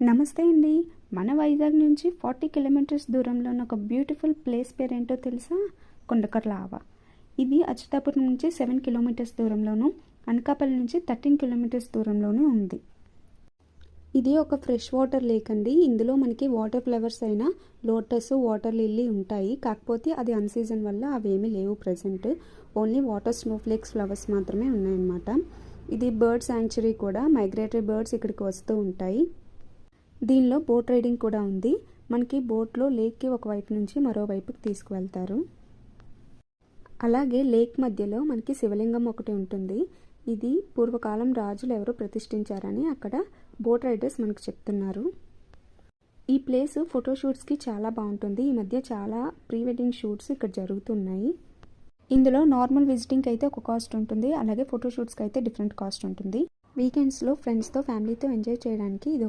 నమస్తే అండి. మన వైజాగ్ నుంచి 40 కిలోమీటర్స్ దూరంలో ఉన్న ఒక బ్యూటిఫుల్ ప్లేస్ పేరేంటో తెలుసా? కొండకర్ల ఆవ. ఇది అచ్యుతాపురం నుంచి 7 కిలోమీటర్స్ దూరంలోను, అనకాపల్లి నుంచి 13 కిలోమీటర్స్ దూరంలోనూ ఉంది. ఇది ఒక ఫ్రెష్ వాటర్ లేక్ అండి. ఇందులో మనకి వాటర్ ఫ్లవర్స్ అయిన లోటస్, వాటర్ లిల్లీ ఉంటాయి. కాకపోతే అది అన్సీజన్ వల్ల అవేమీ లేవు present. Only water snowflakes flowers మాత్రమే ఉన్నాయన్నమాట. ఇది బర్డ్ శాంక్చురీ కూడా. మైగ్రేటరీ బర్డ్స్ ఇక్కడికి వస్తూ ఉంటాయి. దీనిలో బోట్ రైడింగ్ కూడా ఉంది. మనకి బోట్లో లేక్కి ఒకవైపు నుంచి మరోవైపుకి తీసుకువెళ్తారు. అలాగే లేక్ మధ్యలో మనకి శివలింగం ఒకటి ఉంటుంది. ఇది పూర్వకాలం రాజులు ఎవరో ప్రతిష్ఠించారని అక్కడ బోట్ రైడర్స్ మనకు చెప్తున్నారు. ఈ ప్లేస్ ఫోటోషూట్స్కి చాలా బాగుంటుంది. ఈ మధ్య చాలా ప్రీ వెడ్డింగ్ షూట్స్ ఇక్కడ జరుగుతున్నాయి. ఇందులో నార్మల్ విజిటింగ్కి అయితే ఒక కాస్ట్ ఉంటుంది, అలాగే ఫోటోషూట్స్కి అయితే డిఫరెంట్ కాస్ట్ ఉంటుంది. వీకెండ్స్లో ఫ్రెండ్స్తో, ఫ్యామిలీతో ఎంజాయ్ చేయడానికి ఇది ఒక